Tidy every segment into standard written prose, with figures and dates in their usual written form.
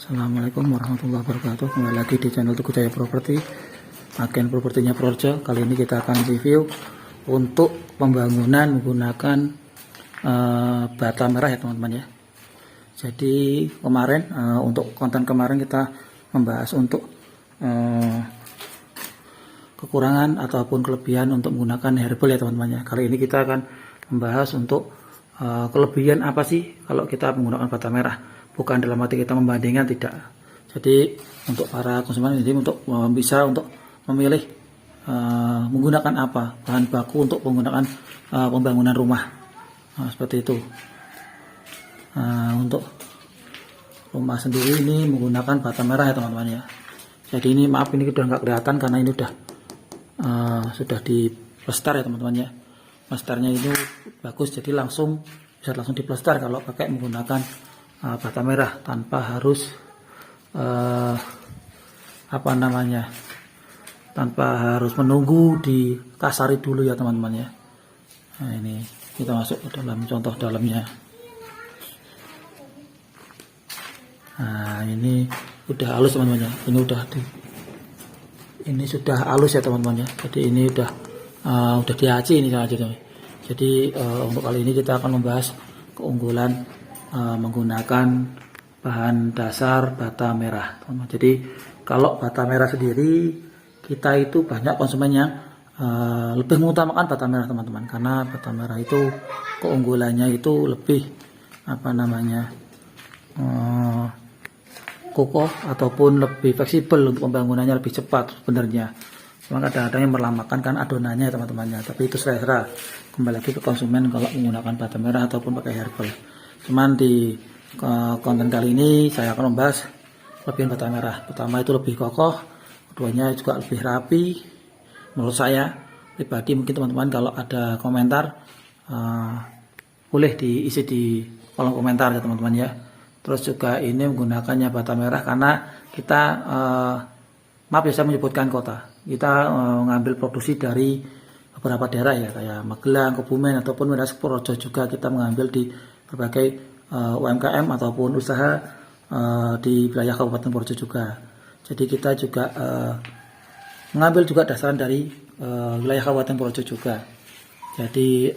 Assalamualaikum warahmatullahi wabarakatuh. Kembali lagi di channel Teguh Jaya Properti, agen propertinya Projo. Kali ini kita akan review untuk pembangunan menggunakan bata merah ya teman-teman ya. Jadi kemarin untuk konten kemarin kita membahas untuk kekurangan ataupun kelebihan untuk menggunakan herbal ya teman-teman ya. Kali ini kita akan membahas untuk kelebihan apa sih kalau kita menggunakan bata merah. Bukan dalam arti kita membandingkan, tidak. Jadi untuk para konsumen ini untuk bisa untuk memilih menggunakan apa bahan baku untuk menggunakan pembangunan rumah. Seperti itu. Untuk rumah sendiri ini menggunakan bata merah ya teman-teman ya. Jadi ini maaf ini udah nggak kelihatan karena ini sudah di plester ya teman-teman ya. Plesternya itu bagus, jadi bisa langsung diplester kalau pakai menggunakan bata merah tanpa harus tanpa harus menunggu dikasari dulu ya teman-teman ya. Nah ini kita masuk ke dalam contoh dalamnya. Nah ini udah halus teman-teman ya. Ini sudah halus ya teman-teman ya. Jadi ini udah diaci ini saja teman. Jadi untuk kali ini kita akan membahas keunggulan menggunakan bahan dasar bata merah teman-teman. Jadi kalau bata merah sendiri kita itu banyak konsumen yang lebih mengutamakan bata merah teman-teman, karena bata merah itu keunggulannya itu lebih kokoh ataupun lebih fleksibel, untuk pembangunannya lebih cepat sebenarnya. Cuma kadang-kadang yang merlamakan kan adonannya teman-temannya, tapi itu selera kembali lagi ke konsumen kalau menggunakan bata merah ataupun pakai herbal. Cuman di konten kali ini saya akan membahas kelebihan bata merah. Pertama itu lebih kokoh, keduanya juga lebih rapi. Menurut saya pribadi, mungkin teman-teman kalau ada komentar boleh diisi di kolom komentar ya teman-teman ya. Terus juga ini menggunakannya bata merah karena kita maaf ya saya menyebutkan kota. Kita mengambil produksi dari beberapa daerah ya, kayak Magelang, Kebumen ataupun Miras Projo juga kita mengambil di berbagai UMKM ataupun usaha di wilayah Kabupaten Projo juga. Jadi kita juga mengambil juga dasaran dari wilayah Kabupaten Projo juga. Jadi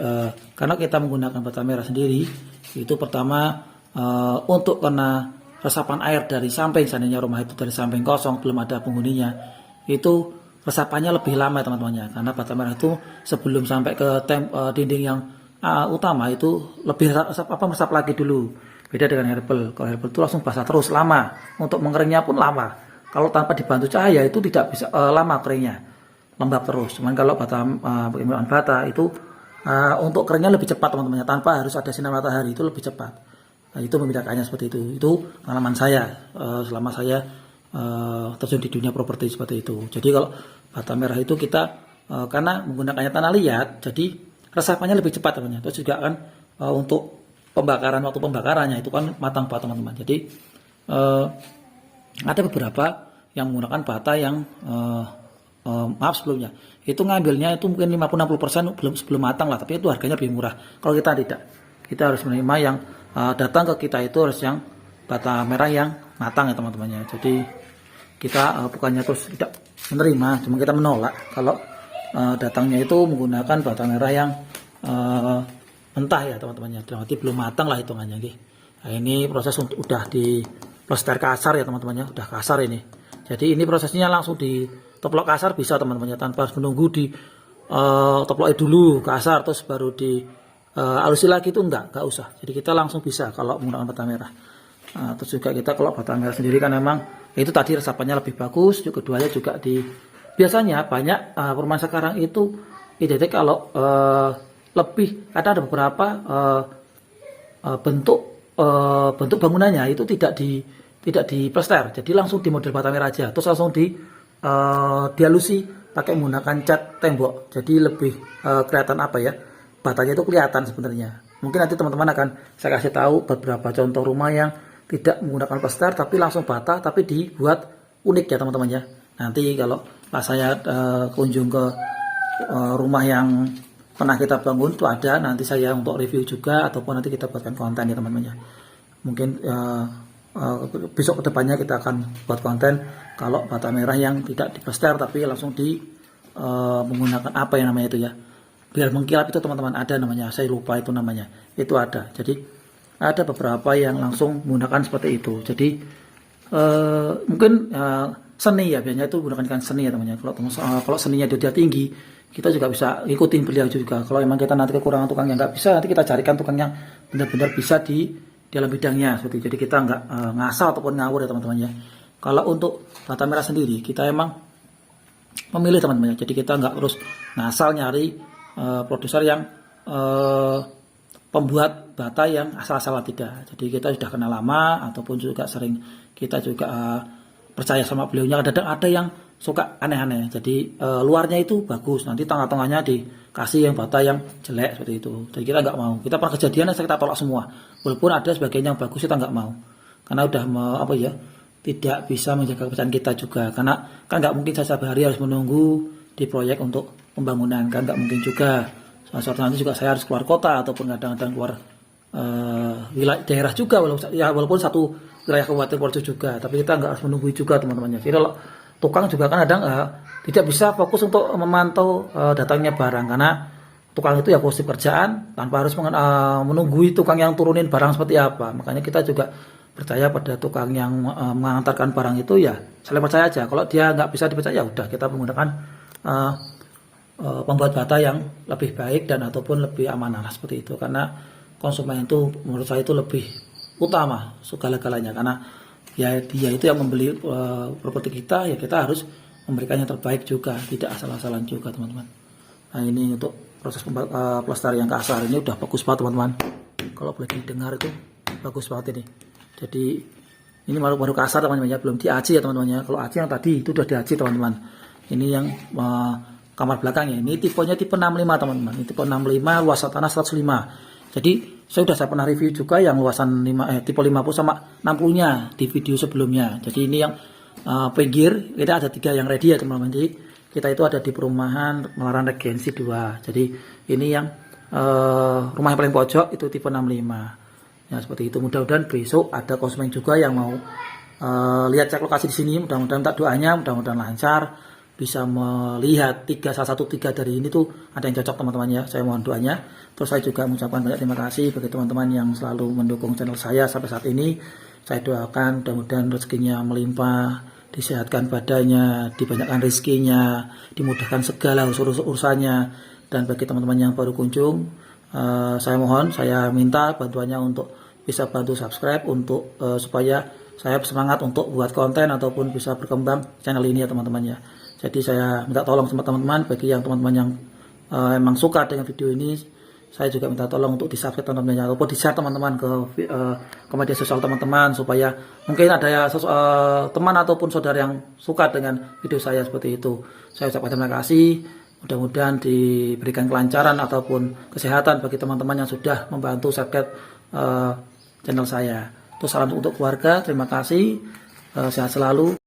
karena kita menggunakan bata merah sendiri, itu pertama untuk kena resapan air dari samping, seandainya rumah itu dari samping kosong belum ada penghuninya, itu resapannya lebih lama teman-teman ya, karena bata merah itu sebelum sampai ke dinding yang utama itu lebih meresap lagi dulu. Beda dengan herbal. Kalau herbal itu langsung basah terus, lama. Untuk mengeringnya pun lama. Kalau tanpa dibantu cahaya itu tidak bisa lama keringnya, lembab terus. Cuman kalau penggunaan bata itu untuk keringnya lebih cepat teman-teman, tanpa harus ada sinar matahari, itu lebih cepat. Nah, itu membedakannya seperti itu. Itu pengalaman saya selama saya terjun di dunia properti seperti itu. Jadi kalau bata merah itu kita karena menggunakannya tanah liat, jadi resapannya lebih cepat teman-teman. Terus juga kan untuk waktu pembakarannya itu kan matang banget teman-teman. Jadi ada beberapa yang menggunakan bata yang maaf sebelumnya itu ngambilnya itu mungkin 50-60% sebelum matang lah, tapi itu harganya lebih murah. Kalau kita tidak, kita harus menerima yang datang ke kita itu harus yang bata merah yang matang ya teman-temannya. Jadi kita bukannya terus tidak menerima, cuma kita menolak kalau datangnya itu menggunakan bata merah yang mentah ya teman-teman ya, berarti belum matang lah hitungannya. Nah, ini proses udah di plester kasar ya teman-teman ya, udah kasar ini. Jadi ini prosesnya langsung di toplok kasar bisa teman-teman ya, tanpa harus menunggu di toploknya dulu kasar terus baru di alusi lagi, itu enggak usah. Jadi kita langsung bisa kalau menggunakan bata merah. Terus juga kita kalau bata merah sendiri kan memang itu tadi resapannya lebih bagus, juga keduanya juga biasanya banyak perumahan sekarang itu identik kalau lebih, ada beberapa bentuk bangunannya itu tidak di plester, jadi langsung di model bata merah aja, terus langsung dialusi pakai menggunakan cat tembok, jadi lebih kelihatan batanya itu kelihatan sebenarnya. Mungkin nanti teman-teman akan saya kasih tahu beberapa contoh rumah yang tidak menggunakan plester tapi langsung bata, tapi dibuat unik ya teman-teman ya. Nanti kalau pas saya kunjung ke rumah yang pernah kita bangun itu ada, nanti saya untuk review juga ataupun nanti kita buatkan konten ya teman-teman ya. Mungkin besok kedepannya kita akan buat konten kalau bata merah yang tidak diplester tapi langsung menggunakan apa yang namanya itu ya, biar mengkilap itu teman-teman, ada namanya, saya lupa itu namanya, itu ada. Jadi ada beberapa yang langsung menggunakan seperti itu. Jadi mungkin seni ya, biasanya itu menggunakan seni ya teman-teman. Kalau seninya dia tinggi, kita juga bisa ikutin beliau juga. Kalau memang kita nanti kekurangan tukang yang nggak bisa, nanti kita carikan tukang yang benar-benar bisa di dalam bidangnya seperti itu. Jadi kita nggak ngasal ataupun ngawur ya teman-teman ya. Kalau untuk bata merah sendiri, kita emang memilih teman-teman ya. Jadi kita nggak terus ngasal nyari produser yang pembuat bata yang asal-asalan, tidak. Jadi kita sudah kenal lama ataupun juga sering kita juga percaya sama beliaunya. Kadang ada yang suka aneh-aneh. Jadi luarnya itu bagus, nanti tengah-tengahnya dikasih yang bata yang jelek seperti itu. Jadi kita nggak mau. Kita pernah kejadian kita tolak semua. Walaupun ada sebagian yang bagus kita nggak mau. Karena udah tidak bisa menjaga kepercayaan kita juga. Karena kan nggak mungkin saya sehari harus menunggu di proyek untuk pembangunan, kan nggak mungkin juga. Suatu nanti juga saya harus keluar kota ataupun kadang-kadang keluar wilayah daerah juga, walaupun satu wilayah kabupaten Purworejo juga, tapi kita nggak harus menunggu juga teman-temannya. Jadi kalau tukang juga kan kadang tidak bisa fokus untuk memantau datangnya barang, karena tukang itu ya fokus kerjaan tanpa harus menunggu tukang yang turunin barang seperti apa. Makanya kita juga percaya pada tukang yang mengantarkan barang itu ya saling percaya aja. Kalau dia nggak bisa dipercaya, ya udah kita menggunakan pembuat bata yang lebih baik dan ataupun lebih amanah seperti itu. Karena konsumen itu menurut saya itu lebih utama segala-galanya, karena ya dia itu yang membeli properti kita, ya kita harus memberikan yang terbaik juga, tidak asal-asalan juga teman-teman. Nah ini untuk proses pelestarian kasar ini udah bagus banget teman-teman. Kalau boleh didengar itu bagus banget ini. Jadi ini baru kasar teman-teman ya, belum diaci ya teman-teman ya. Kalau aci yang tadi itu udah diaci teman-teman. Ini yang kamar belakangnya, ini tipenya tipe 65 teman-teman. Ini tipe 65, luasan tanah 105. Jadi saya pernah review juga yang luasan tipe 50 sama 60-nya di video sebelumnya. Jadi ini yang pinggir, kita ada 3 yang ready ya teman-teman. Jadi kita itu ada di perumahan Melaran Regensi 2. Jadi ini yang rumah yang paling pojok itu tipe 65. Ya seperti itu. Mudah-mudahan besok ada konsumen juga yang mau lihat cek lokasi di sini. Mudah-mudahan tak doanya, mudah-mudahan lancar, bisa melihat salah satu tiga dari ini tuh ada yang cocok teman-teman ya. Saya mohon doanya. Terus saya juga mengucapkan banyak terima kasih bagi teman-teman yang selalu mendukung channel saya sampai saat ini. Saya doakan mudah-mudahan rezekinya melimpah, disehatkan badannya, dibanyakkan rezekinya, dimudahkan segala urusannya. Dan bagi teman-teman yang baru kunjung, saya minta bantuannya untuk bisa bantu subscribe untuk supaya saya semangat untuk buat konten ataupun bisa berkembang channel ini ya teman-teman ya. Jadi saya minta tolong sama teman-teman, bagi yang teman-teman yang emang suka dengan video ini, saya juga minta tolong untuk di-subscribe teman-teman ataupun di-share teman-teman ke media sosial teman-teman, supaya mungkin ada ya teman ataupun saudara yang suka dengan video saya seperti itu. Saya ucapkan terima kasih. Mudah-mudahan diberikan kelancaran ataupun kesehatan bagi teman-teman yang sudah membantu subscribe channel saya. Itu salam untuk keluarga, terima kasih, sehat selalu.